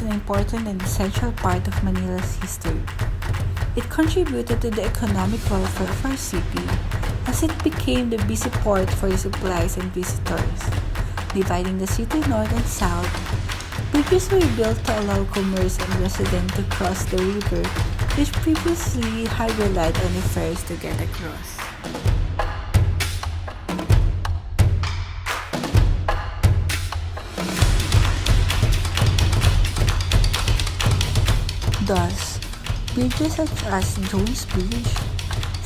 an important and essential part of Manila's history. It contributed to the economic welfare of our city as it became the busy port for supplies and visitors. Dividing the city north and south, bridges were built to allow commerce and residents to cross the river, which previously had relied on the ferries to get across. Thus, bridges such as Jones Bridge,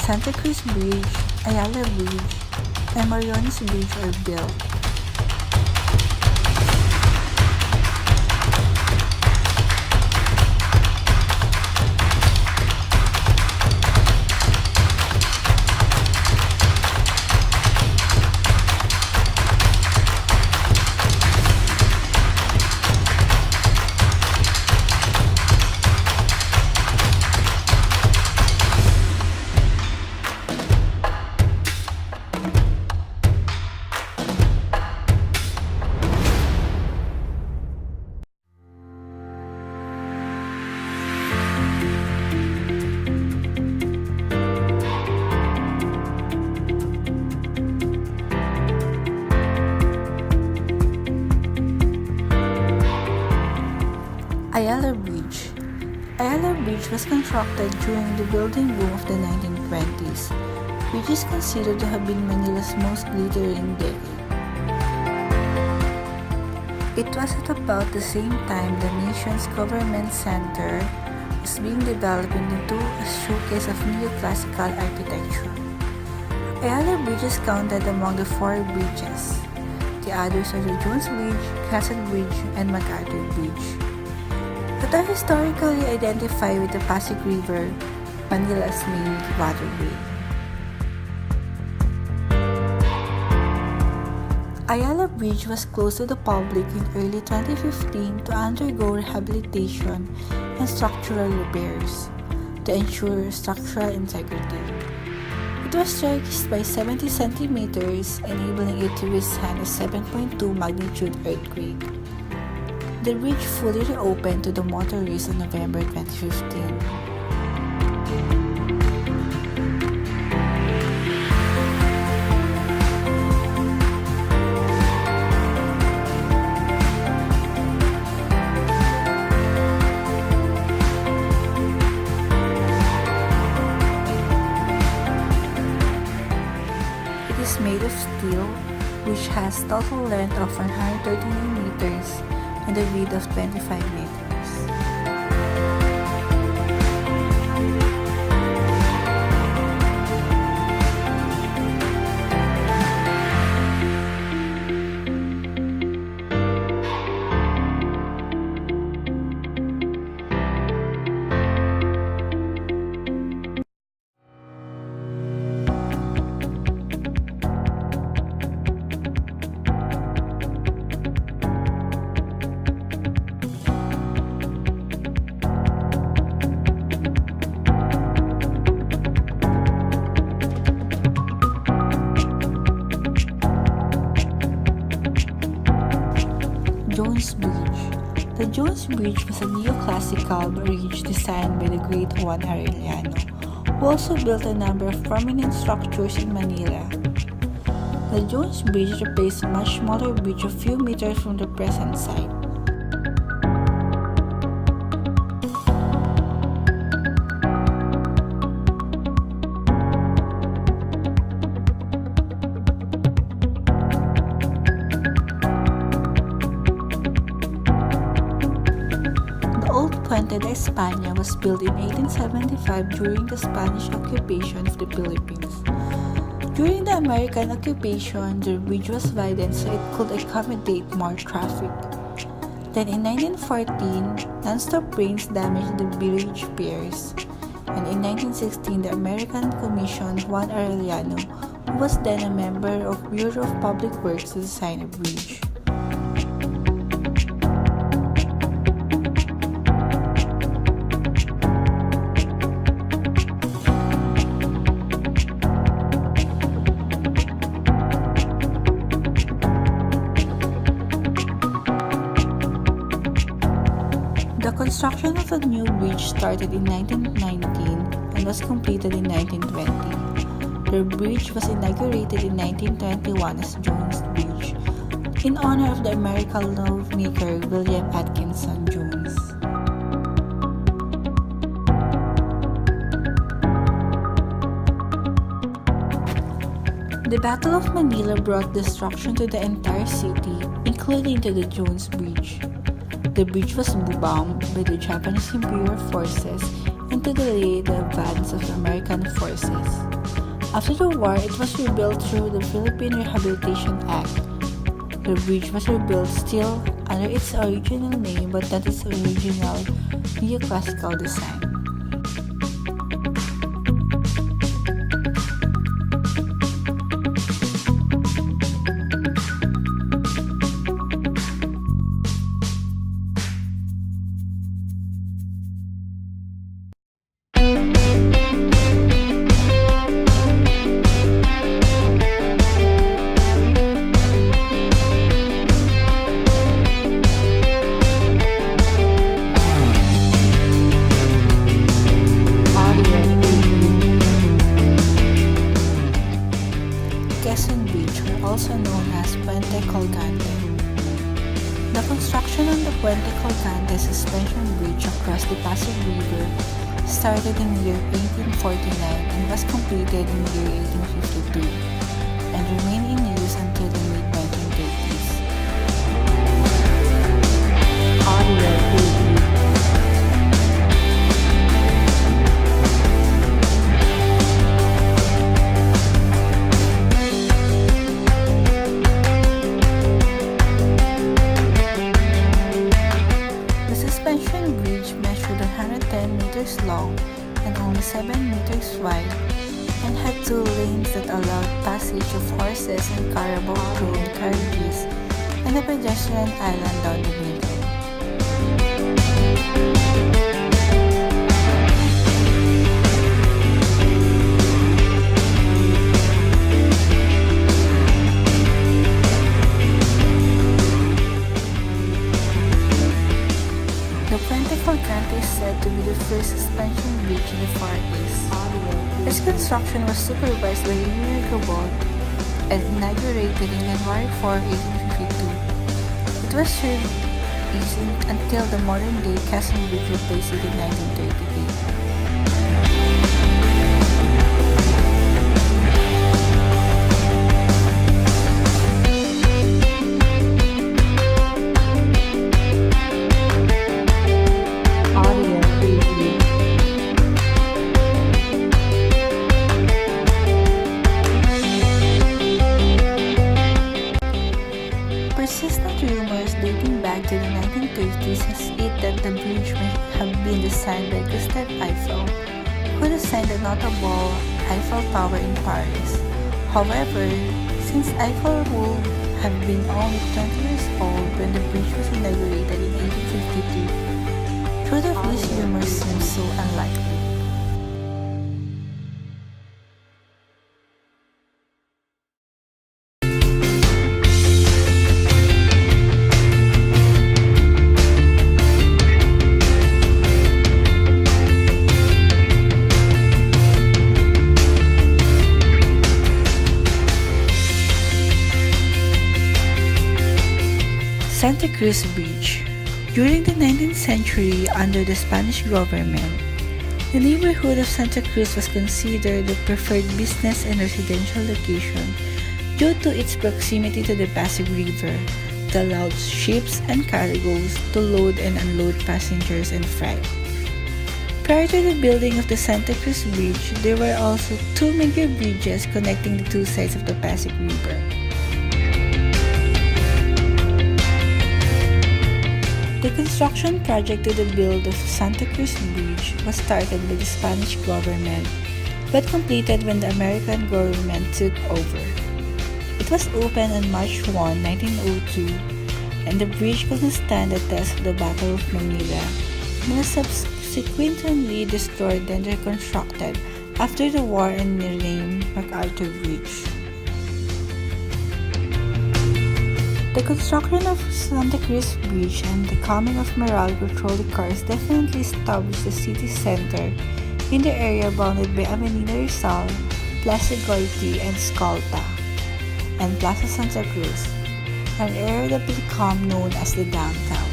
Santa Cruz Bridge, Ayala Bridge, and Mariones Bridge are built. Ayala Bridge. Ayala Bridge was constructed during the building boom of the 1920s, which is considered to have been Manila's most glittering decade. It was at about the same time the nation's government center was being developed into a showcase of neoclassical architecture. Ayala Bridge is counted among the four bridges. The others are the Jones Bridge, Castle Bridge, and MacArthur Bridge, but are historically identified with the Pasig River, Manila's main waterway. Ayala Bridge was closed to the public in early 2015 to undergo rehabilitation and structural repairs to ensure structural integrity. It was stretched by 70 centimeters, enabling it to withstand a 7.2 magnitude earthquake. The bridge fully reopened to the motorists in November 2015. It is made of steel, which has total length of 139 meters and a width of 25 meters. Jones Bridge. The Jones Bridge was a neoclassical bridge designed by the great Juan Arellano, who also built a number of prominent structures in Manila. The Jones Bridge replaced a much smaller bridge a few meters from the present site. Puente de España was built in 1875 during the Spanish occupation of the Philippines. During the American occupation, the bridge was widened so it could accommodate more traffic. Then in 1914, non-stop rains damaged the bridge piers, and in 1916, the American commissioned Juan Arellano, who was then a member of Bureau of Public Works, to design a bridge. of the new bridge started in 1919 and was completed in 1920. The bridge was inaugurated in 1921 as Jones Bridge, in honor of the American lawmaker William Atkinson Jones. The Battle of Manila brought destruction to the entire city, including to the Jones Bridge. The bridge was bombed by the Japanese Imperial forces and to delay the advance of American forces. After the war, it was rebuilt through the Philippine Rehabilitation Act. The bridge was rebuilt still under its original name but not its original neoclassical design. Also known as Puente Colgante. The construction on the Puente Colgante suspension bridge across the Pasig River started in the year 1849 and was completed in the year 1852 and remained in use until the mid-1930s. Long and only 7 meters wide and had 2 lanes that allowed passage of horses and carabao-drawn carriages and a pedestrian island down the middle. The Puente Colgante is said to be the first suspension bridge in the Far East. Its construction was supervised by Engineer Gabot and inaugurated in January 4, 1852. It was served east until the modern-day Quezon Bridge replaced it in 1938. Persistent rumors dating back to the 1930s has it that the bridge may have been designed by Gustave Eiffel, who designed the notable Eiffel Tower in Paris. However, since Eiffel would have been only 20 years old when the bridge was inaugurated in 1852, truth of these rumors seems so unlikely. Santa Cruz Bridge. During the 19th century, under the Spanish government, the neighborhood of Santa Cruz was considered the preferred business and residential location due to its proximity to the Pasig River that allowed ships and cargoes to load and unload passengers and freight. Prior to the building of the Santa Cruz Bridge, there were also 2 major bridges connecting the 2 sides of the Pasig River. The construction project to the build of Santa Cruz Bridge was started by the Spanish government but completed when the American government took over. It was opened on March 1, 1902, and the bridge could stand the test of the Battle of Manila and was subsequently destroyed and reconstructed after the war and renamed MacArthur Bridge. The construction of Santa Cruz Bridge and the coming of Meralco trolley cars definitely established the city center in the area bounded by Avenida Rizal, Plaza Goiti, and Escolta, and Plaza Santa Cruz, an area that became known as the downtown.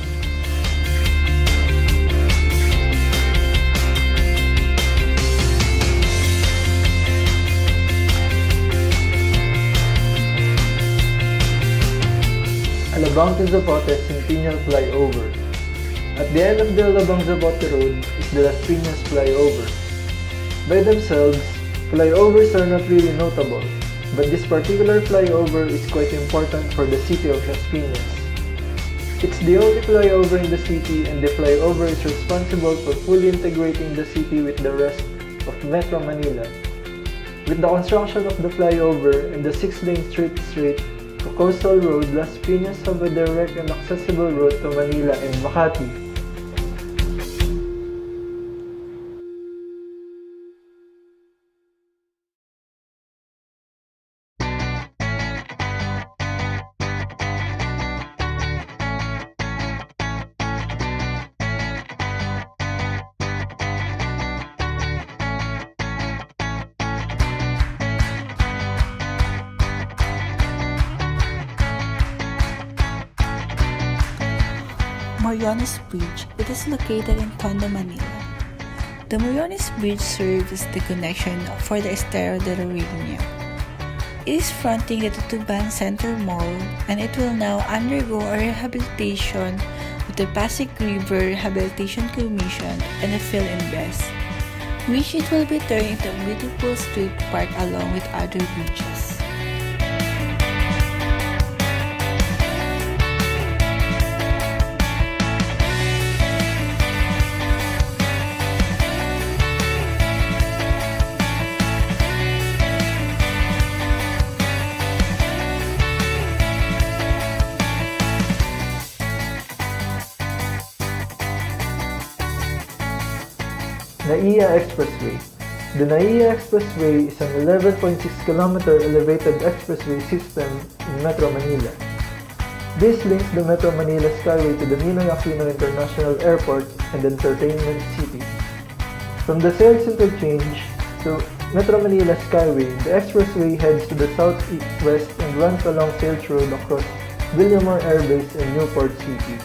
Alabang to Zapote Centennial Flyover. At the end of the Alabang Zapote Road is the Las Piñas Flyover. By themselves, flyovers are not really notable, but this particular flyover is quite important for the city of Las Piñas. It's the only flyover in the city, and the flyover is responsible for fully integrating the city with the rest of Metro Manila. With the construction of the flyover and the 6-lane street to Coastal Road, Las Piñas have a direct and accessible route to Manila and Makati. Moriones Bridge. It is located in Tondo, Manila. The Moriones Bridge serves as the connection for the Estero de la Reina. It is fronting the Tutuban Center Mall, and it will now undergo a rehabilitation with the Pasig River Rehabilitation Commission and a fill-in-vest, which it will be turned into a beautiful street park along with other bridges. NAIA Expressway. The NAIA Expressway is an 11.6-km elevated expressway system in Metro Manila. This links the Metro Manila Skyway to the Ninoy Aquino International Airport and Entertainment City. From the Sales Interchange to Metro Manila Skyway, the expressway heads to the southwest and runs along Sales Road across Villamor Air Base and Newport City.